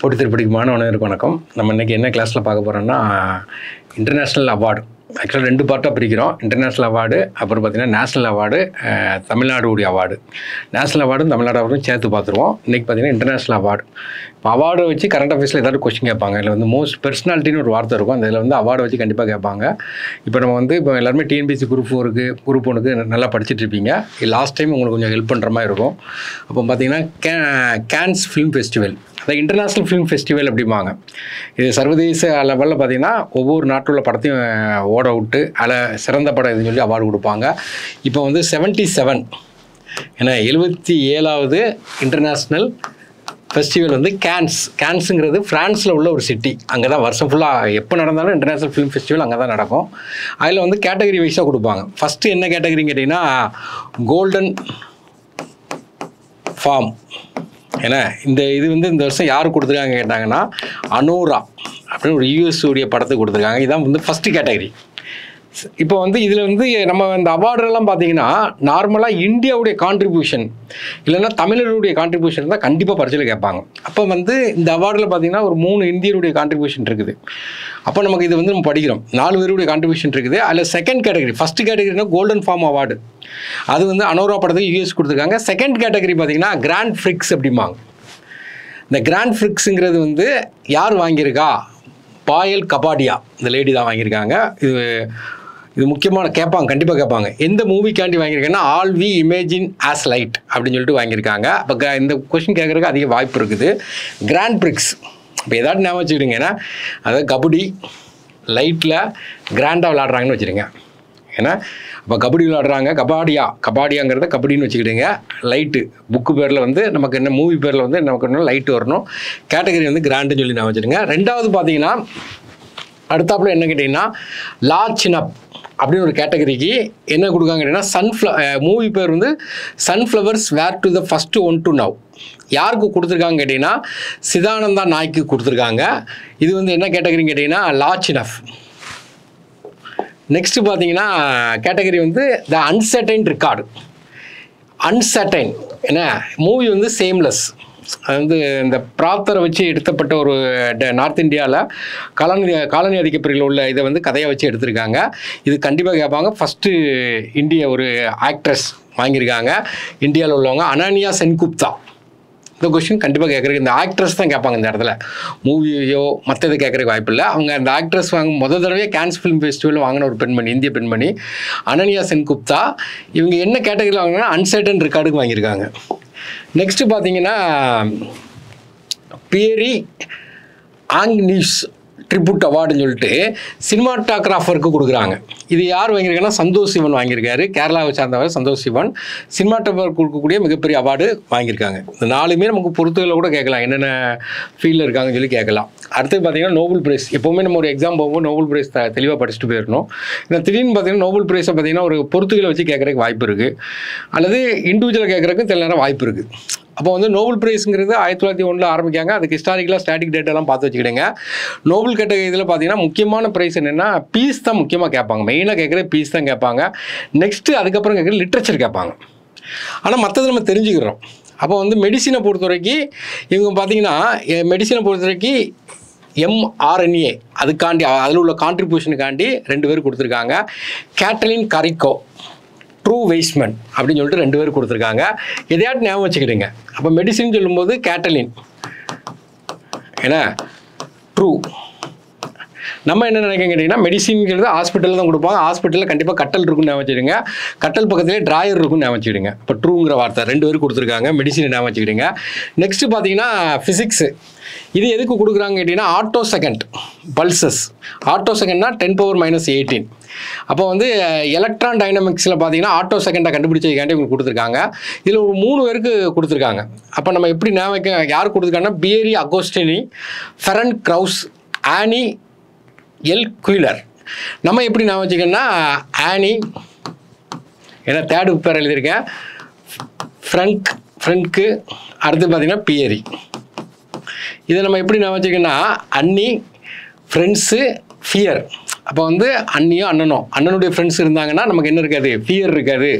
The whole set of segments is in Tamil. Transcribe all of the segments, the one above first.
போட்டித்திருப்படிக்கு மாணவர்களுக்கு வணக்கம். நம்ம இன்றைக்கி என்ன கிளாஸில் பார்க்க போகிறோம்னா இன்டர்நேஷ்னல் அவார்டு. ஆக்சுவலாக 2 பார்ட்டாக பிரிக்கிறோம். இன்டர்நேஷ்னல் அவார்டு, அப்புறம் பார்த்திங்கன்னா நேஷ்னல் அவார்டு, தமிழ்நாடுடைய அவார்டு. நேஷ்னல் அவார்டும் தமிழ்நாடு அவார்டும் சேர்த்து பார்த்துருவோம். இன்றைக்கி பார்த்திங்கன்னா இன்டர்நேஷ்னல் அவார்டு. இப்போ அவார்டை வச்சு கரண்ட் அஃபேர்ஸில் ஏதாவது கொஸ்டின் கேட்பாங்க. இதில் வந்து மோஸ்ட் பர்சனாலிட்டின்னு ஒரு வார்த்தை இருக்கும். அந்த இதில் வந்து அவார்டை வச்சு கண்டிப்பாக கேட்பாங்க. இப்போ நம்ம வந்து இப்போ எல்லாருமே டிஎன்பிஎஸ்சி குரூப் 4க்கு குரூப் 1க்கு நல்லா படிச்சுட்டு இருப்பீங்க. லாஸ்ட் டைம் உங்களுக்கு கொஞ்சம் ஹெல்ப் பண்ணுற மாதிரி இருக்கும். அப்போ பார்த்திங்கன்னா கேன்ஸ் ஃபிலிம் ஃபெஸ்டிவல், அதை இன்டர்நேஷ்னல் ஃபிலிம் ஃபெஸ்டிவல் அப்படிம்பாங்க. இது சர்வதேச லெவலில் பார்த்திங்கன்னா ஒவ்வொரு நாட்டில் உள்ள படத்தையும் ஓட விட்டு அதில் சிறந்த படம் இதுன்னு சொல்லி அவார்டு கொடுப்பாங்க. இப்போ வந்து 77 ஏன்னா 77வது இன்டர்நேஷ்னல் ஃபெஸ்டிவல் வந்து கேன்ஸுங்கிறது ஃப்ரான்ஸில் உள்ள ஒரு சிட்டி. அங்கே தான் வருஷம் ஃபுல்லாக எப்போ நடந்தாலும் இன்டர்நேஷ்னல் ஃபிலிம் ஃபெஸ்டிவல் அங்கே தான் நடக்கும். அதில் வந்து கேட்டகரி வைஸாக கொடுப்பாங்க. ஃபஸ்ட்டு என்ன கேட்டகரின்னு கேட்டிங்கன்னா கோல்டன் ஃபார்ம். ஏன்னா இது வந்து இந்த வருஷம் யார் கொடுத்துருக்காங்க கேட்டாங்கன்னா அனோரா அப்படின்னு ஒரு யூஎஸ் உடைய படத்துக்கு கொடுத்துருக்காங்க. இதுதான் வந்து ஃபஸ்ட்டு கேட்டகரி. இப்போ வந்து இதில் வந்து நம்ம இந்த அவார்டெல்லாம் பார்த்தீங்கன்னா நார்மலாக இந்தியாவுடைய கான்ட்ரிபியூஷன் இல்லைன்னா தமிழருடைய கான்ட்ரிபியூஷன் தான் கண்டிப்பாக பரிசையில் கேட்பாங்க. அப்போ வந்து இந்த அவார்டில் பார்த்தீங்கன்னா ஒரு 3 இந்தியருடைய கான்ட்ரிபியூஷன் இருக்குது. அப்போ நமக்கு இது வந்து நம்ம படிக்கிறோம். 4 பேருடைய கான்ட்ரிபியூஷன் இருக்குது. அதில் செகண்ட் கேட்டகரி, ஃபஸ்ட்டு கேட்டகரினா கோல்டன் ஃபார்ம் அவார்டு. அது வந்து அனோரா படத்துக்கு யூஎஸ் கொடுத்துருக்காங்க. செகண்ட் கேட்டகரி பார்த்தீங்கன்னா கிராண்ட் ஃப்ரிக்ஸ் அப்படிம்பாங்க. இந்த கிராண்ட் ஃப்ரிக்ஸுங்கிறது வந்து யார் வாங்கியிருக்கா? பாயல் கபாடியா, இந்த லேடி தான் வாங்கியிருக்காங்க. இது முக்கியமான கேட்பாங்க, கண்டிப்பாக கேட்பாங்க. எந்த மூவிக்காண்டி வாங்கியிருக்காங்கன்னா all we imagine as light அப்படின்னு சொல்லிட்டு வாங்கியிருக்காங்க. அப்போ இந்த கொஸ்டின் கேட்குறதுக்கு அதிக வாய்ப்பு இருக்குது. கிராண்ட் பிரிக்ஸ் இப்போ ஏதாட்டு ஞாபகம் வச்சுக்கிடுங்க. ஏன்னா அதாவது கபடி லைட்டில் கிராண்டாக விளாட்றாங்கன்னு வச்சுருங்க. ஏன்னா இப்போ கபடி விளாட்றாங்க, கபாடியாங்கிறத கபடின்னு வச்சுக்கிடுங்க. லைட்டு புக்கு பேரில் வந்து நமக்கு என்ன மூவி பேரில் வந்து நமக்கு என்ன லைட்டு வரணும். கேட்டகரி வந்து கிராண்டுன்னு சொல்லி நான் வச்சுருங்க. ரெண்டாவது பார்த்தீங்கன்னா அடுத்தாப்புல என்ன கேட்டிங்கன்னா லார்ஜ்னப் அப்படின்னு ஒரு கேட்டகரிக்கு என்ன கொடுக்காங்க கேட்டிங்கன்னா மூவி பேர் வந்து sunflowers were to the first one to know. யாருக்கு கொடுத்துருக்காங்க கேட்டிங்கன்னா சிதானந்தா நாய்க்கு கொடுத்துருக்காங்க. இது வந்து என்ன கேட்டகரின்னு கேட்டிங்கன்னா லார்ஜ்னப். நெக்ஸ்ட்டு பார்த்தீங்கன்னா கேட்டகரி வந்து த அன்சர்டைன் ரெக்கார்டு. அன்சர்டைன் ஏன்னா மூவி வந்து சேம்லெஸ். அது வந்து இந்த பிராப்தரை வச்சு எடுத்தப்பட்ட ஒரு நார்த் இந்தியாவில் காலனி அதிகப்பகுதியில் உள்ள இதை வந்து கதையை வச்சு எடுத்திருக்காங்க. இது கண்டிப்பாக கேட்பாங்க. ஃபஸ்ட்டு இந்திய ஒரு ஆக்ட்ரஸ் வாங்கியிருக்காங்க இந்தியாவில் உள்ளவங்க, அனன்யா சென்குப்தா. இந்த கொஸ்டின் கண்டிப்பாக கேட்குறதுக்கு இந்த ஆக்ட்ரஸ் தான் கேட்பாங்க. இந்த இடத்துல மூவியோ மற்ற இதை கேட்குறதுக்கு வாய்ப்பு இல்லை. அவங்க அந்த ஆக்ட்ரஸ் முதல் தடவையே கேன்ஸ் ஃபிலிம் ஃபெஸ்டிவல் வாங்கின ஒரு பெண்மணி, இந்திய பெண்மணி அனன்யா சென்குப்தா. இவங்க என்ன கேட்டகரியில் வாங்கினா அன்சர்டன் ரெக்கார்டுக்கு வாங்கியிருக்காங்க. நெக்ஸ்ட்டு பார்த்தீங்கன்னா பியரி ஆங்னிஸ் ட்ரிபியூட் அவார்டுன்னு சொல்லிட்டு சினிமாட்டோகிராஃபருக்கு கொடுக்குறாங்க. இது யார் வாங்கியிருக்காங்கன்னா சந்தோஷ் சிவன் வாங்கியிருக்காரு. கேரளாவை சார்ந்தவர் சந்தோஷ் சிவன் சினிமாட்டோகிராஃபர் கொடுக்கக்கூடிய மிகப்பெரிய அவார்டு வாங்கியிருக்காங்க. இந்த 4மே நமக்கு பொறுத்துகளை கூட கேட்கலாம், என்னென்ன ஃபீல்டில் இருக்காங்கன்னு சொல்லி கேட்கலாம். அடுத்து பார்த்தீங்கன்னா நோபல் பிரைஸ். எப்போவுமே நம்ம ஒரு எக்ஸாம் போகும்போது நோபல் பிரைஸ் தெளிவாக படிச்சுட்டு போயிடணும். இந்த திடீர்னு பார்த்தீங்கன்னா நோபல் பிரைஸை பார்த்தீங்கன்னா ஒரு பொறுத்துகளை வச்சு கேட்குறதுக்கு வாய்ப்பு இருக்குது, அல்லது இண்டிவிஜுவலாக கேட்குறதுக்கு சில நேரம் வாய்ப்பு இருக்குது. அப்போ வந்து நோபல் பிரைஸுங்கிறது 1901 ஆரம்பிக்காங்க. அதுக்கு ஹிஸ்டாரிக்கலாக ஸ்டாட்டிக் டேட்டெல்லாம் பார்த்து வச்சுக்கிடுங்க. நோபல் கேட்டகரி இதில் பார்த்தீங்கன்னா முக்கியமான ப்ரைஸ் என்னென்னா பீஸ் தான் முக்கியமாக கேட்பாங்க. மெயினாக கேட்குறது பீஸ் தான் கேட்பாங்க. நெக்ஸ்ட்டு அதுக்கப்புறம் கேட்குறது லிட்ரேச்சர் கேட்பாங்க. ஆனால் மற்றது நம்ம தெரிஞ்சுக்கிறோம். அப்போ வந்து மெடிசினை பொறுத்த வரைக்கும் இவங்க பார்த்தீங்கன்னா மெடிசினை பொறுத்த வரைக்கும் mRNA அதுக்காண்டி அதில் உள்ள கான்ட்ரிபியூஷனுக்காண்டி 2 பேர் கொடுத்துருக்காங்க. கேட்டலின் கரிக்கோ, ட்ரூ வெய்ஸ்மன் அப்படின்னு சொல்லிட்டு 2 பேர் கொடுத்துருக்காங்க. எதையாட்டு ஞாபகம் வச்சுக்கிடுங்க. அப்போ மெடிசின் சொல்லும்போது கேட்டலின், ஏன்னா ட்ரூ. நம்ம என்ன நினைக்க கேட்டிங்கன்னா மெடிசின்ங்கிறது ஹாஸ்பிட்டலில் தான் கொடுப்பாங்க. ஹாஸ்பிட்டலில் கண்டிப்பாக கட்டல் இருக்குன்னு ஞாபகம் வச்சுக்கிடுங்க. கட்டல் பக்கத்துலேயே ட்ராயர் இருக்குன்னு ஞாபகம் வச்சுக்கிடுங்க. இப்போ ட்ரூங்கிற வார்த்தை 2 பேர் கொடுத்துருக்காங்க. மெடிசின் ஞாபகம் வச்சுக்கிடுங்க. நெக்ஸ்ட்டு பார்த்தீங்கன்னா ஃபிசிக்ஸு. இது எதுக்கு கொடுக்குறாங்க கேட்டிங்கன்னா ஆட்டோ செகண்ட் பல்சஸ். ஆட்டோ செகண்ட்னா 10⁻−18. அப்போ வந்து எலக்ட்ரான் டைனமிக்ஸில் பார்த்தீங்கன்னா ஆட்டோ செகண்டாக கண்டுபிடிச்சதுக்காண்டி உங்களுக்கு கொடுத்துருக்காங்க. இதில் ஒரு 3 பேருக்கு கொடுத்துருக்காங்க. அப்போ நம்ம எப்படி ஞாபகம் யார் கொடுத்துருக்காங்கன்னா பியரி அகோஸ்டினி, ஃபெரன் கிரவுஸ், ஆனி எல் குயிலர். நம்ம எப்படி ஞாபகம் வச்சுக்கோன்னா ஆனி, ஏன்னா தேர்டு பேர் எழுதியிருக்கேன், ஃப்ரங்க்கு, அடுத்து பார்த்தீங்கன்னா பியரி. இதை நம்ம எப்படி ஞாபகம் வச்சுக்கோன்னா அன்னி, ஃப்ரெண்ட்ஸு, ஃபியர். அப்போ வந்து அண்ணியும் அண்ணனுடைய ஃப்ரெண்ட்ஸ் இருந்தாங்கன்னா நமக்கு என்ன இருக்காது, ஃபியர் இருக்காது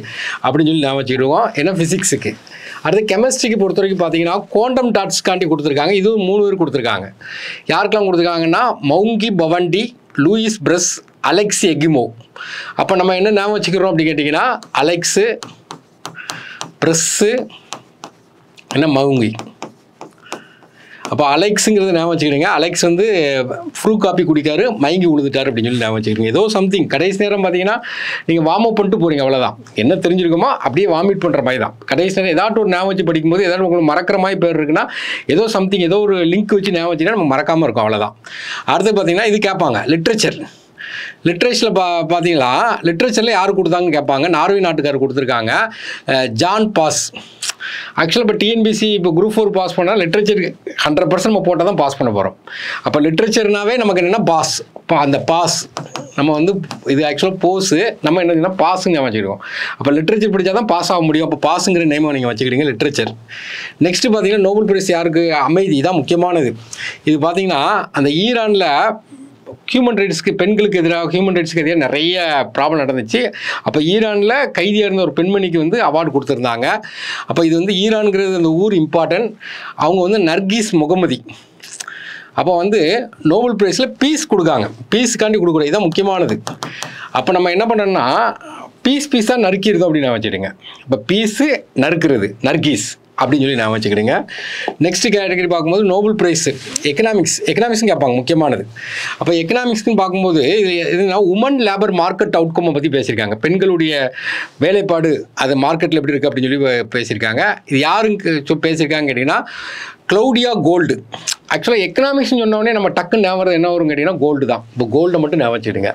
அப்படின்னு சொல்லி ஞாபகம் வச்சுக்கிடுவோம். ஏன்னா ஃபிசிக்ஸுக்கு அடுத்து கெமிஸ்ட்ரிக்கு பொறுத்த வரைக்கும் பார்த்தீங்கன்னா குவாண்டம் டாட்ஸ்காண்டி கொடுத்துருக்காங்க. இதுவும் 3 பேர் கொடுத்துருக்காங்க. யாருக்கெல்லாம் கொடுத்துருக்காங்கன்னா மவுங்கி பவண்டி, லூயிஸ் பிரஸ், அலெக்ஸ் எகிமோ. அப்போ நம்ம என்ன ஞாபகம் வச்சுக்கிறோம் அப்படின்னு கேட்டிங்கன்னா அலெக்ஸு, பிரஸ்ஸு, என்ன மவுங்கி. அப்போ அலெக்ஸுங்கிறது ஞாபகம் வச்சுக்கிறீங்க. அலெக்ஸ் வந்து ஃப்ரூ காப்பி குடிக்காரு, மயங்கி விழுந்துட்டார் அப்படின்னு சொல்லி ஞாபகம் வச்சுக்கிறீங்க. ஏதோ சம்திங் கடைசி நேரம் பார்த்தீங்கன்னா நீங்கள் வார்ம் அப் பண்ணிட்டு போகிறீங்க, அவ்வளோதான். என்ன தெரிஞ்சிருக்குமோ அப்படியே வாமிட் பண்ணுற மாதிரி தான். கடைசி நேரம் ஏதாட்டும் ஒரு ஞாபகம் வச்சு படிக்கும்போது ஏதாவது உங்களுக்கு மறக்கிற மாதிரி பேர் இருக்குன்னா ஏதோ சம்திங் ஏதோ ஒரு லிங்க் வச்சு ஞாபகம் வச்சுன்னா நம்ம மறக்காமல் இருக்கும், அவ்வளோதான். அடுத்து பார்த்தீங்கன்னா இது கேட்பாங்க லிட்ரேச்சரில் பார்த்தீங்களா, லிட்ரேச்சரில் யார் கொடுத்தாங்கன்னு கேட்பாங்க. நார்வே நாட்டுக்காரர் கொடுத்துருக்காங்க, ஜான் பாஸ். ஆக்சுவலாக இப்போ டிஎன்பிசி இப்போ குரூப் 4 பாஸ் பண்ணால் லிட்ரேச்சருக்கு 100% நம்ம போட்டால் தான் பாஸ் பண்ண போகிறோம். அப்போ லிட்ரேச்சர்னாவே நமக்கு என்னென்னா பாஸ். இப்போ அந்த பாஸ் நம்ம வந்து இது ஆக்சுவலாக போஸு, நம்ம என்ன பாஸுங்க வச்சுக்கிடுவோம். அப்போ லிட்ரேச்சர் படித்தா தான் பாஸ் ஆக முடியும். அப்போ பாஸுங்கிற நேமை நீங்கள் வச்சுக்கிட்டீங்க லிட்ரேச்சர். நெக்ஸ்ட்டு பார்த்தீங்கன்னா நோபல் பிரைஸ் யாருக்கு? அமைதி. இதான் முக்கியமானது. இது பார்த்தீங்கன்னா அந்த ஈரானில் ஹியூமன் ரைட்ஸ்க்கு, பெண்களுக்கு எதிராக ஹியூமன் ரைட்ஸ்க்கு எதிராக நிறைய ப்ராப்ளம் நடந்துச்சு. அப்போ ஈரானில் கைதியாக இருந்த ஒரு பெண்மணிக்கு வந்து அவார்டு கொடுத்துருந்தாங்க. அப்போ இது வந்து ஈரான்கிறது அந்த ஊர் இம்பார்ட்டன்ட். அவங்க வந்து நர்கீஸ் முகமதி. அப்போ வந்து நோபல் ப்ரைஸில் பீஸ் கொடுக்காங்க. பீஸுக்காண்டி கொடுக்குறது இதுதான் முக்கியமானது. அப்போ நம்ம என்ன பண்ணுறோன்னா பீஸாக நறுக்கிடுதோம் அப்படின்னு நான் வச்சுடுங்க. இப்போ பீஸு நறுக்கிறது, நர்கீஸ் அப்படின்னு சொல்லி நான் வச்சுக்கிறீங்க. நெக்ஸ்ட் கேட்டகரி பார்க்கும்போது நோபல் ப்ரைஸு எக்கனாமிக்ஸ்னு கேட்பாங்க, முக்கியமானது. அப்போ எக்கனாமிக்ஸ்னு பார்க்கும்போது இது எதுனா உமன் லேபர் மார்க்கெட் அவுட்கம்மை பற்றி பேசியிருக்காங்க. பெண்களுடைய வேலைப்பாடு அது மார்க்கெட்டில் எப்படி இருக்குது அப்படின்னு சொல்லி பேசியிருக்காங்க. இது யாருக்கு பேசியிருக்காங்க கேட்டிங்கன்னா க்ளௌடியா கோல்டு. ஆக்சுவலாக எக்கனாமிக்ஸ்னு சொன்னோடனே நம்ம டக்குன்னு ஞாபகம் என்ன வரும் கேட்டிங்கன்னா கோல்டு தான். இப்போ கோல்டை மட்டும் ஞாபகம் வச்சுக்கிடுங்க.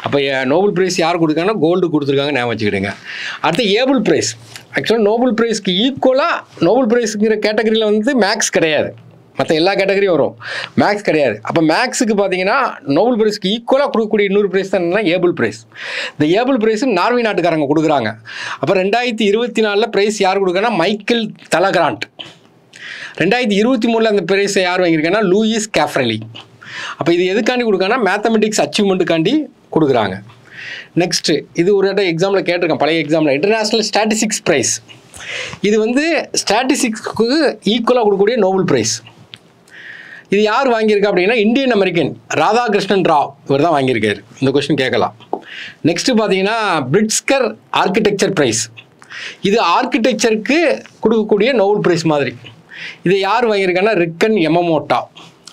அப்போ நோபல் ப்ரைஸ் யார் கொடுக்காங்கன்னா கோல்டு கொடுத்துருக்காங்க, ஞாபகம் வச்சுக்கிடுங்க. அடுத்து ஏபிள் ப்ரைஸ். ஆக்சுவலாக நோபல் ப்ரைஸ்க்கு ஈக்குவலாக நோபல் ப்ரைஸுங்கிற கேட்டகரியில் வந்து மேக்ஸ் கிடையாது, மற்ற எல்லா கேட்டகரியும் வரும், மேக்ஸ் கிடையாது. அப்போ மேக்ஸுக்கு பார்த்தீங்கன்னா நோபல் ப்ரைஸ்க்கு ஈக்குவலாக கொடுக்கக்கூடிய இன்னொரு ப்ரைஸ் தான் என்னன்னா ஏபிள் ப்ரைஸ். இந்த ஏபிள் ப்ரைஸு நார்வே நாட்டுக்காரங்க கொடுக்குறாங்க. அப்போ 2024 ப்ரைஸ் யார் கொடுக்குறாங்கன்னா மைக்கேல் தலகிராண்ட். 2023 அந்த ப்ரைஸை யார் வாங்கியிருக்காங்கன்னா லூயிஸ் கேஃப்ரெலி. அப்போ இது எதுக்காண்டி கொடுக்காங்கன்னா மேத்தமெட்டிக்ஸ் அச்சீவ்மெண்ட்டுக்காண்டி கொடுக்குறாங்க. நெக்ஸ்ட்டு இது ஒரு இடம் எக்ஸாமில் கேட்டிருக்கேன், பழைய எக்ஸாமில் இன்டர்நேஷ்னல் ஸ்டாட்டிஸ்டிக்ஸ் ப்ரைஸ். இது வந்து ஸ்டாட்டிஸ்டிக்ஸ்க்கு ஈக்குவலாக கொடுக்கக்கூடிய நோபல் ப்ரைஸ். இது யார் வாங்கியிருக்கா அப்படின்னா இந்தியன் அமெரிக்கன் ராதாகிருஷ்ணன் ராவ், இவர் தான் வாங்கியிருக்காரு. இந்த கொஸ்டின் கேட்கலாம். நெக்ஸ்ட்டு பார்த்தீங்கன்னா பிரிட்ஸ்கர் ஆர்கிடெக்சர் ப்ரைஸ். இது ஆர்கிடெக்சருக்கு கொடுக்கக்கூடிய நோபல் ப்ரைஸ் மாதிரி. இதை யார் வாங்கியிருக்காங்கன்னா ரிக்கன் யமமோட்டோ.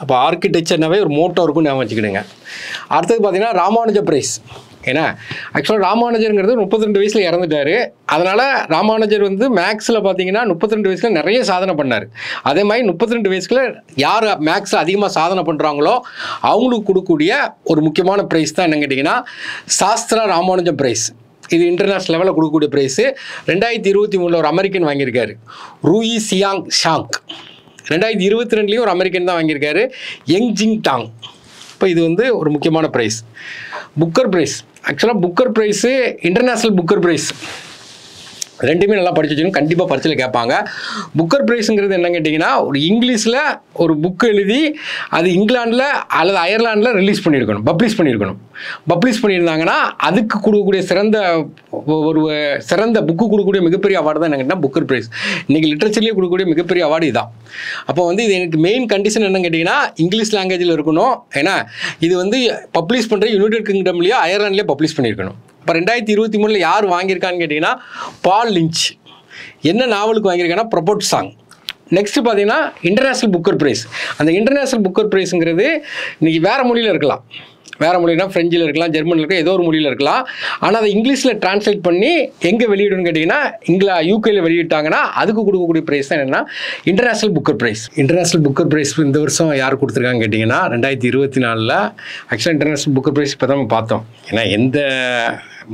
அப்போ ஆர்கிடெக்சர்னாவே ஒரு மோட்டோ இருக்குன்னு ஞாபகம் வச்சுக்கிடுங்க. அடுத்தது பார்த்தீங்கன்னா ராமானுஜ ப்ரைஸ். ஏன்னா ஆக்சுவலாக ராமானுஜருங்கிறது 32 வயசில் இறந்துட்டார். அதனால் ராமானுஜர் வந்து மேக்ஸில் பார்த்தீங்கன்னா 32 வயசில் நிறைய சாதனை பண்ணார். அதே மாதிரி 32 வயசில் யார் மேக்ஸில் அதிகமாக சாதனை பண்ணுறாங்களோ அவங்களுக்கு கொடுக்கக்கூடிய ஒரு முக்கியமான ப்ரைஸ் தான் என்னன்னு கேட்டிங்கன்னா சாஸ்திரா ராமானுஜம் ப்ரைஸ். இது இன்டர்நேஷ்னல் லெவலில் கொடுக்கக்கூடிய ப்ரைஸு. 2023 ஒரு அமெரிக்கன் வாங்கியிருக்காரு, ரூயி சியாங் ஷாங். 2022 ஒரு அமெரிக்கன் தான் வாங்கியிருக்காரு, யங் ஜிங் டாங். இப்போ இது வந்து ஒரு முக்கியமான ப்ரைஸ். Booker prize. ஆக்சுவலாக Booker prize international Booker prize ரெண்டுமே நல்லா படிச்சு வச்சுக்கணும், கண்டிப்பாக பரிட்சையில் கேட்பாங்க. புக்கர் ப்ரைஸுங்கிறது என்ன கேட்டிங்கன்னா ஒரு இங்கிலீஷில் ஒரு புக்கு எழுதி அது இங்கிலாண்டில் அல்லது அயர்லாண்டில் ரிலீஸ் பண்ணியிருக்கணும், பப்ளிஷ் பண்ணியிருந்தாங்கன்னா அதுக்கு கொடுக்கக்கூடிய சிறந்த புக்கு கொடுக்கக்கூடிய மிகப்பெரிய அவார்டு தான் என்ன கேட்டிங்கன்னா புக்கர் ப்ரைஸ். இன்றைக்கி லிட்ரேச்சர்லேயே கொடுக்கக்கூடிய மிகப்பெரிய அவார்டு இதுதான். அப்போ வந்து இது எனக்கு மெயின் கண்டிஷன் என்னன்னு கேட்டிங்கன்னா இங்கிலீஷ் லாங்குவேஜில் இருக்கணும். ஏன்னா இது வந்து பப்ளிஷ் பண்ணுற யுனைடெட் கிங்டம்லேயோ அயர்லாண்ட்லேயே பப்ளிஷ் பண்ணியிருக்கணும். இப்போ 2023 யார் வாங்கியிருக்கான்னு கேட்டிங்கன்னா பால் லிஞ்ச். என்ன நாவலுக்கு வாங்கியிருக்காங்கன்னா ப்ரொபோட் சாங். நெக்ஸ்ட்டு பார்த்தீங்கன்னா இன்டர்நேஷ்னல் புக்கர் ப்ரைஸ். அந்த இன்டர்நேஷ்னல் புக்கர் ப்ரைஸுங்கிறது இன்றைக்கி வேறு மொழியில் இருக்கலாம், வேறு மொழினா ஃப்ரெஞ்சில் இருக்கலாம், ஜெர்மனில் இருக்கலாம், ஏதோ ஒரு மொழியில் இருக்கலாம். ஆனால் அதை இங்கிலீஷில் டிரான்ஸ்லேட் பண்ணி எங்கே வெளியிடணும்னு கேட்டிங்கன்னா யூகேயில் வெளியிட்டாங்கன்னா அதுக்கு கொடுக்கக்கூடிய ப்ரைஸ் தான் என்னென்னா international Booker prize. International Booker prize இந்த வருஷம் யார் கொடுத்துருக்காங்கன்னு கேட்டிங்கன்னா 2024 ஆக்சுவலாக இன்டர்நேஷ்னல் புக்கர் ப்ரைஸ் இப்போ தான் நம்ம பார்த்தோம். ஏன்னா எந்த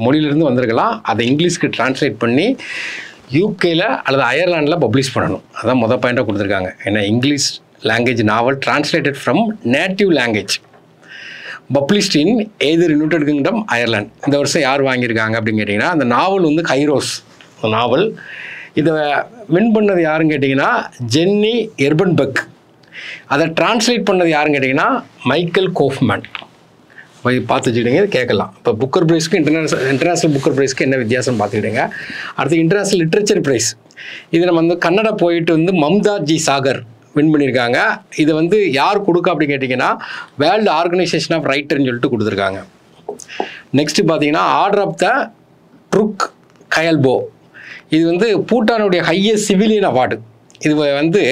மொழியிலேருந்து வந்திருக்கலாம், அதை இங்கிலீஷ்க்கு டிரான்ஸ்லேட் பண்ணி யூகேயில் அல்லது அயர்லாண்டில் பப்ளிஷ் பண்ணணும். அதான் மொதல் பாயிண்ட்டாக கொடுத்துருக்காங்க. ஏன்னா English language novel translated from native language published in either United kingdom Ireland. இந்த வருஷம் யார் வாங்கியிருக்காங்க அப்படின்னு கேட்டிங்கன்னா அந்த நாவல் வந்து கைரோஸ் நாவல். இதை வின் பண்ணது யாருன்னு கேட்டிங்கன்னா ஜென்னி எர்பன்பெக். அதை டிரான்ஸ்லேட் பண்ணது யாருன்னு கேட்டிங்கன்னா மைக்கேல் கோஃப்மேன். போய் பார்த்து வச்சுக்கிட்டீங்க, கேட்கலாம். இப்போ புக்கர் ப்ரைஸ்க்கு இன்டர்நேஷ்னல் புக்கர் ப்ரைஸ்க்கு என்ன வித்தியாசம் பார்த்துக்கிட்டீங்க. அடுத்து இன்டர்நேஷ்னல் லிட்ரேச்சர் ப்ரைஸ். இது நம்ம வந்து கன்னடா போயிட்டு வந்து மம்தா ஜி சாகர் வின் பண்ணியிருக்காங்க. இதை வந்து யார் கொடுக்க அப்படின்னு கேட்டிங்கன்னா வேர்ல்டு ஆர்கனைசேஷன் ஆஃப் ரைட்டர்னு சொல்லிட்டு கொடுத்துருக்காங்க. நெக்ஸ்ட்டு பார்த்தீங்கன்னா ஆர்டர் ஆஃப் த ட்ருக் கயல்போ. இது வந்து பூட்டானுடைய ஹையஸ்ட் சிவிலியன் அவார்டு. இது வந்து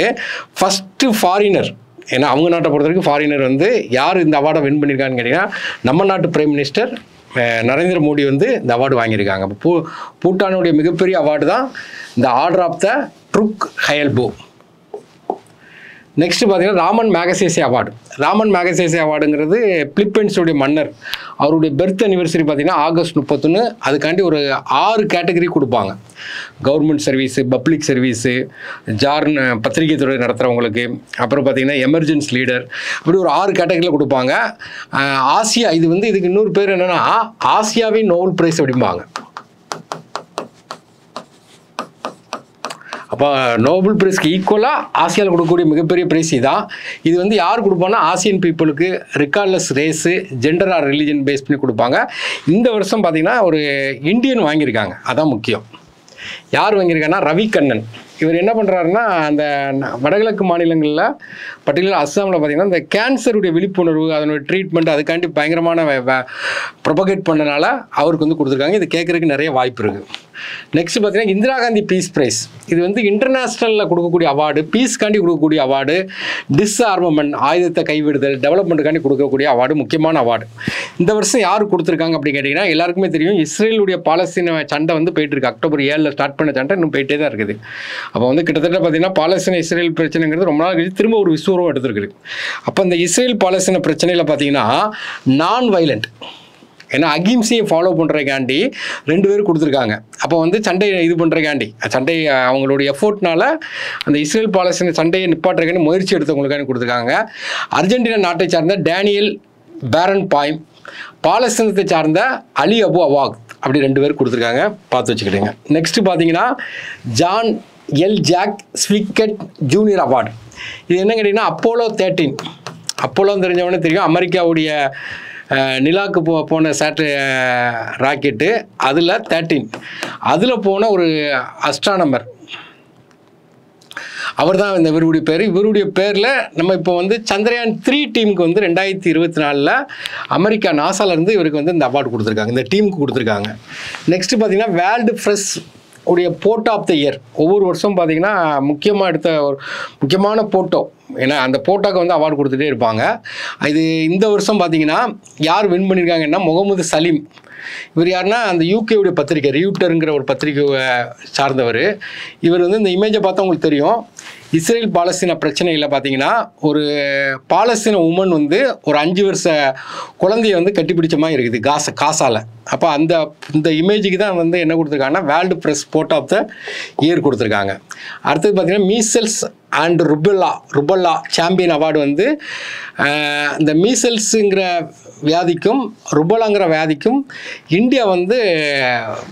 ஃபஸ்ட்டு ஃபாரினர், ஏன்னா அவங்க நாட்டை பொறுத்த வரைக்கும் ஃபாரினர் வந்து யார் இந்த அவார்டை வின் பண்ணியிருக்காங்கன்னு கேட்டிங்கன்னா நம்ம நாட்டு பிரைம் மினிஸ்டர் நரேந்திர மோடி வந்து இந்த அவார்டு வாங்கியிருக்காங்க. இப்போ பூட்டானுடைய மிகப்பெரிய அவார்டு தான் இந்த ஆர்டர் ஆஃப் த ட்ருக் கயல்போ. நெக்ஸ்ட்டு பார்த்தீங்கன்னா ராமன் மேகசேசே அவார்டு. ராமன் மேகசேசே அவார்டுங்கிறது பிலிப்பைன்ஸுடைய மன்னர், அவருடைய பெர்த் அனிவர்சரி பார்த்திங்கன்னா ஆகஸ்ட் 31. அதுக்காண்டி ஒரு 6 கேட்டகரி கொடுப்பாங்க. கவர்மெண்ட் சர்வீஸு, பப்ளிக் சர்வீஸு, பத்திரிகை துறை நடத்துகிறவங்களுக்கு, அப்புறம் பார்த்திங்கன்னா எமர்ஜென்சி லீடர், அப்படி ஒரு 6 கேட்டகரியில் கொடுப்பாங்க. ஆசியா, இது வந்து இதுக்கு இன்னொரு பேர் என்னென்னா ஆசியாவின் நோபல் பிரைஸ் அப்படிம்பாங்க. அப்போ நோபல் பிரைஸ்க்கு ஈக்குவலாக ஆசியாவில் கொடுக்கக்கூடிய மிகப்பெரிய பிரைஸ் தான். இது வந்து யார் கொடுப்பாங்கன்னா ஆசியன் பீப்புளுக்கு regardless race, gender or religion base பண்ணி கொடுப்பாங்க. இந்த வருஷம் பார்த்திங்கன்னா ஒரு இந்தியன் வாங்கியிருக்காங்க, அதான் முக்கியம். யார் வாங்கியிருக்காங்கன்னா ரவி கண்ணன். இவர் என்ன பண்ணுறாருன்னா அந்த வடகிழக்கு மாநிலங்களில் பர்டிகுலர் அஸ்ஸாமில் பார்த்திங்கன்னா இந்த கேன்சருடைய விழிப்புணர்வு, அதனுடைய ட்ரீட்மெண்ட் அதுக்காண்டி பயங்கரமான ப்ரொபகேட் பண்ணனால அவருக்கு வந்து கொடுத்துருக்காங்க. இது கேட்குறதுக்கு நிறைய வாய்ப்பு இருக்குது. நெக்ஸ்ட் பார்த்தீங்கன்னா இந்திரா காந்தி பீஸ் ப்ரைஸ். இது வந்து இன்டர்நேஷ்னலில் கொடுக்கக்கூடிய அவார்டு, பீஸ்காண்டி கொடுக்கக்கூடிய அவார்டு, டிஸ்ஆர்மமெண்ட் ஆயுதத்தை கைவிடுதல், டெவலப்மெண்ட்டுக்காண்டி கொடுக்கக்கூடிய அவார்டு, முக்கியமான அவார்டு. இந்த வருஷம் யார் கொடுத்துருக்காங்க அப்படின்னு கேட்டிங்கன்னா எல்லாருக்குமே தெரியும், இஸ்ரேலுடைய பாலஸ்தீன சண்டை வந்து போயிட்டு இருக்கு. அக்டோபர் 7 ஸ்டார்ட் பண்ண சண்டை இன்னும் போயிட்டே தான் இருக்குது. அப்போ வந்து கிட்டத்தட்ட பார்த்தீங்கன்னா பாலஸ்தீன இஸ்ரேல் பிரச்சனைங்கிறது ரொம்ப நாள் கழிச்சு திரும்ப ஒரு விஸ்வரூபம் எடுத்துருக்குது. அப்போ இந்த இஸ்ரேல் பாலஸ்தீன பிரச்சனையில் பார்த்தீங்கன்னா நான் வைலண்ட், ஏன்னா அகிம்சையை ஃபாலோ பண்ணுறக்காண்டி 2 பேர் கொடுத்துருக்காங்க. அப்போ வந்து சண்டை இது பண்ணுறக்காண்டி, சண்டை அவங்களுடைய எஃபோர்ட்னால அந்த இஸ்ரேல் பாலஸ்தீன சண்டையை நிப்பாட்டுறக்காண்டி முயற்சி எடுத்தவங்களுக்காண்டி கொடுத்துருக்காங்க. அர்ஜென்டினா நாட்டை சார்ந்த டேனியல் பேரன் பாய்ம், பாலஸ்தீனத்தை சார்ந்த அலி அபு அவாக், அப்படி 2 பேர் கொடுத்துருக்காங்க, பார்த்து வச்சுக்கிட்டுங்க. நெக்ஸ்ட்டு பார்த்தீங்கன்னா John L Jack Swigert junior award. இது என்ன கேட்டிங்கன்னா அப்போலோ 13, அப்போலோன்னு தெரிஞ்சவொடனே தெரியும், அமெரிக்காவுடைய நிலாவுக்கு போன ராக்கெட்டு, அதில் 13 அதில் போன ஒரு அஸ்ட்ரானமர், அவர் தான் இந்த இவருடைய பேர். இவருடைய பேரில் நம்ம இப்போ வந்து சந்திரயான் 3 டீமுக்கு வந்து 2024 அமெரிக்கா நாசாலேருந்து இவருக்கு வந்து இந்த அவார்டு கொடுத்துருக்காங்க, இந்த டீமுக்கு கொடுத்துருக்காங்க. நெக்ஸ்ட்டு பார்த்தீங்கன்னா வேர்ல்டு ஃப்ரெஷ் உடைய போட்டோ ஆஃப் த இயர். ஒவ்வொரு வருஷம் பார்த்தீங்கன்னா முக்கியமாக எடுத்த ஒரு முக்கியமான போட்டோ, ஏன்னா அந்த போட்டோக்கு வந்து அவார்டு கொடுத்துட்டே இருப்பாங்க. இது இந்த வருஷம் பார்த்தீங்கன்னா யார் வின் பண்ணியிருக்காங்கன்னா முகமது சலீம். இவர் யாருன்னா அந்த யூகேவுடைய பத்திரிக்கை ரியூட்டருங்கிற ஒரு பத்திரிக்கை சார்ந்தவர். இவர் வந்து இந்த இமேஜை பார்த்தா உங்களுக்கு தெரியும், இஸ்ரேல் பாலஸ்தீன பிரச்சனையில் பார்த்தீங்கன்னா ஒரு பாலஸ்தீன உமன் வந்து ஒரு 5 வருஷ குழந்தைய வந்து கட்டிப்பிடிச்ச மாதிரி இருக்குது காசால. அப்போ இந்த இமேஜுக்கு தான் வந்து என்ன கொடுத்துருக்காங்கன்னா world press photo of the year கொடுத்துருக்காங்க. அடுத்தது பார்த்தீங்கன்னா measles and rubella champion award வந்து இந்த மீசல்ஸுங்கிற வியாதிக்கும் ருபலாங்கிற வியாதிக்கும் இந்தியா வந்து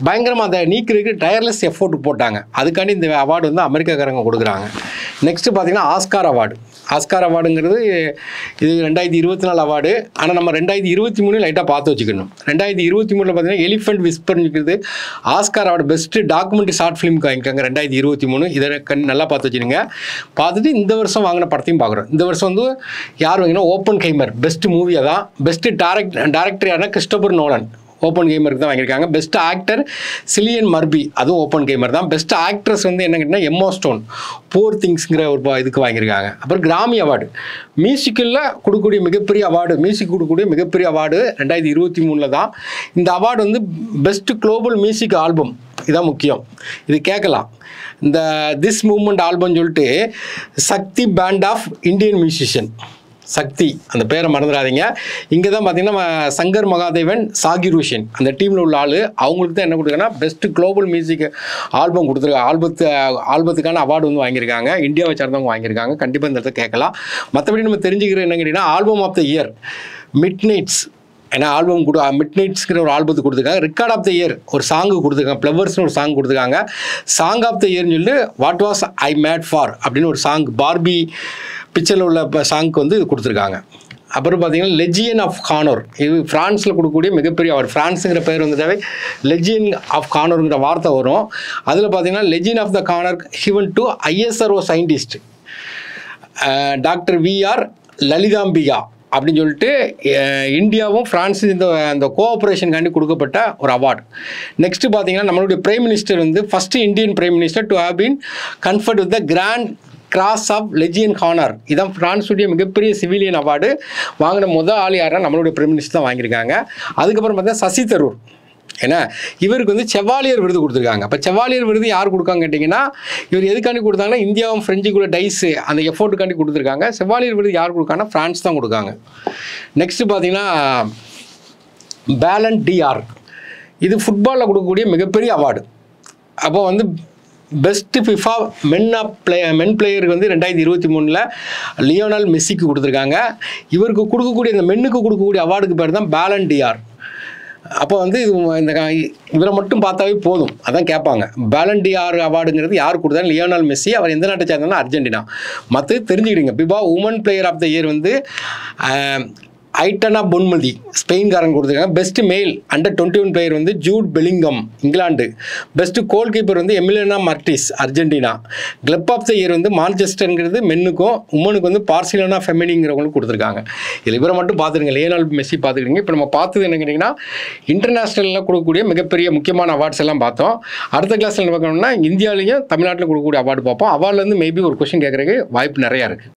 பயங்கரமாக அதை நீக்கிறதுக்கு டயர்லெஸ் எஃபோர்ட் போட்டாங்க. அதுக்காண்டி இந்த அவார்டு வந்து அமெரிக்காக்காரங்க கொடுக்குறாங்க. நெக்ஸ்ட்டு பார்த்தீங்கன்னா ஆஸ்கார் அவார்டு. ஆஸ்கார் அவார்டுங்கிறது இது 2024 அவார்டு. ஆனால் நம்ம 2023 லைட்டாக பார்த்து வச்சுக்கணும். 2023 பார்த்தீங்கன்னா எலிஃபென்ட் விஸ்பர்ங்கிறது Oscar award best documentary short ஃபிலிமுக்கு வாங்கிக்காங்க 2023. இதை நல்லா பார்த்து வச்சுருங்க. பார்த்துட்டு இந்த வருஷம் வாங்கின படத்தையும் பார்க்குறோம். இந்த வருஷம் வந்து யார் வாங்கினா ஓப்பன் கைமர் பெஸ்ட் மூவியாக தான். பெஸ்ட்டு டேரக்டர் யாருன்னா கிறிஸ்டோபர் நோலன், ஓப்பன் கேமருக்கு தான் வாங்கியிருக்காங்க. பெஸ்ட் ஆக்டர் சிலியன் மர்பி, அதுவும் ஓப்பன் கேமர் தான். பெஸ்ட் ஆக்ட்ரஸ் வந்து என்ன கேட்டிங்கன்னா எம்மா ஸ்டோன் போர் திங்ஸ்ங்கிற ஒரு இதுக்கு வாங்கியிருக்காங்க. அப்புறம் கிராமி அவார்டு மியூசிக்கில் கொடுக்கக்கூடிய மிகப்பெரிய அவார்டு, மியூசிக் கொடுக்கக்கூடிய மிகப்பெரிய அவார்டு 2023 தான். இந்த அவார்டு வந்து பெஸ்ட் குளோபல் மியூசிக் ஆல்பம், இதுதான் முக்கியம். இது கேட்கலாம். இந்த திஸ் மூமெண்ட் ஆல்பம்னு சொல்லிட்டு சக்தி பேண்ட் ஆஃப் இந்தியன் மியூசிஷியன், சக்தி அந்த பேரை மறந்துடாதீங்க. இங்கே தான் பார்த்தீங்கன்னா சங்கர் மகாதேவன், சாகிர் ஹுசேன் அந்த டீமில் உள்ள ஆள், அவங்களுக்கு தான் என்ன கொடுக்குறாங்கன்னா பெஸ்ட்டு குளோபல் மியூசிக் ஆல்பம் கொடுத்துருக்காங்க. ஆல்பத்துக்கான அவார்டு வந்து வாங்கியிருக்காங்க. இந்தியாவை சார்ந்தவங்க வாங்கியிருக்காங்க. கண்டிப்பாக இந்த இடத்த கேட்கலாம். மற்றபடி நம்ம தெரிஞ்சுக்கிற என்ன கேட்டிங்கன்னா album of the year midnights, ஏன்னா ஆல்பம் மிட் நைட்ஸ்ங்கிற ஒரு ஆல்பத்துக்கு கொடுத்துருக்காங்க. ரெக்கார்ட் ஆஃப் த இயர் ஒரு சாங்கு கொடுத்துருக்காங்க, ஃப்ளவர்ஸ்னு ஒரு சாங் கொடுத்துருக்காங்க. சாங் ஆஃப் த இயர்னு சொல்லி what was I made for அப்படின்னு ஒரு சாங், பார்பி பிக்சரில் உள்ள சாங்க்கு வந்து இது கொடுத்துருக்காங்க. அப்புறம் பார்த்தீங்கன்னா லெஜியன் ஆஃப் ஹானர், இது ஃப்ரான்ஸில் கொடுக்கக்கூடிய மிகப்பெரிய அவார்டு. ஃப்ரான்ஸுங்கிற பேர் வந்துட்டாவே லெஜியன் ஆஃப் ஹானருங்கிற வார்த்தை வரும். அதில் பார்த்தீங்கன்னா legion of the honour given to ISRO scientist doctor VR Lalithambika அப்படின்னு சொல்லிட்டு இந்தியாவும் ஃப்ரான்ஸும் அந்த கோஆப்ரேஷனுக்காண்டி கொடுக்கப்பட்ட ஒரு அவார்டு. நெக்ஸ்ட்டு பார்த்தீங்கன்னா நம்மளுடைய பிரைம் மினிஸ்டர் வந்து first Indian prime minister to have been conferred with the grand cross of legion honour. இதான் ஃப்ரான்ஸுடைய மிகப்பெரிய சிவிலியன் அவார்டு. வாங்கின முதல் ஆள் யாருன்னா நம்மளுடைய பிரைம் மினிஸ்டர் தான் வாங்கியிருக்காங்க. அதுக்கப்புறம் பார்த்தா சசி தரூர், ஏன்னா இவருக்கு வந்து செவாலியர் விருது கொடுத்துருக்காங்க. அப்போ செவாலியர் விருது யார் கொடுக்காங்க கேட்டிங்கன்னா, இவர் எதுக்காண்டி கொடுத்தாங்கன்னா இந்தியாவும் ஃப்ரெஞ்சுக்குள்ள டைஸு அந்த எஃபோர்ட்டுக்காண்டி கொடுத்துருக்காங்க. செவாலியர் விருது யார் கொடுக்காங்கன்னா ஃப்ரான்ஸ் தான் கொடுக்காங்க. நெக்ஸ்ட்டு பார்த்தீங்கன்னா பேலன் டிஆர், இது ஃபுட்பாலில் கொடுக்கக்கூடிய மிகப்பெரிய அவார்டு. அப்போ வந்து பெஸ்ட்டு ஃபிஃபா மென் பிளேயருக்கு வந்து 2023 லியோனல் மெஸ்ஸிக்கு கொடுத்துருக்காங்க. இவருக்கு கொடுக்கக்கூடிய இந்த மென்னுக்கு கொடுக்கக்கூடிய அவார்டுக்கு பேர் தான் பேலன் டிஆர். அப்போ வந்து இந்த இவரை மட்டும் பார்த்தாவே போதும், அதான் கேட்பாங்க. பேலன் டிஆர் அவார்டுங்கிறது யார் கொடுத்தாலும் லியோனல் மெஸ்ஸி. அவர் எந்த நாட்டை சேர்ந்தாலும் அர்ஜென்டினா. மற்ற தெரிஞ்சுக்கிடுங்க. FIFA women player of the year வந்து ஐட்டனா பொன்மதி ஸ்பெயின்காரன் கொடுத்துருக்காங்க. பெஸ்ட் மேல் அண்டர் 21 பிளேயர் வந்து Jude Bellingham England. Best goalkeeper வந்து Emiliano Martinez Argentina. Club of the year வந்து மான்செஸ்டருங்கிறது மென்னுக்கும், உமனுக்கு வந்து பார்சிலோனா ஃபெமினிங்கிறவங்களும் கொடுத்துருக்காங்க. இதில் இவரை மட்டும் பார்த்துருங்க, லியோனல் மெஸ்ஸி பார்த்துக்கிட்டீங்க. இப்போ நம்ம பார்த்தது என்ன கேட்டிங்கன்னா இன்டர்நேஷ்னலில் கொடுக்கக்கூடிய மிகப்பெரிய முக்கியமான அவார்ட்ஸ் எல்லாம் பார்த்தோம். அடுத்த கிளாஸில் என்ன பார்க்கணும்னா இந்தியாவிலையும் தமிழ்நாட்டில் கொடுக்கக்கூடிய அவார்டு பார்ப்போம். அவார்ட்லேருந்து மேபி ஒரு கொஸ்டின் கேட்குறதுக்கு வாய்ப்பு நிறையா இருக்குது.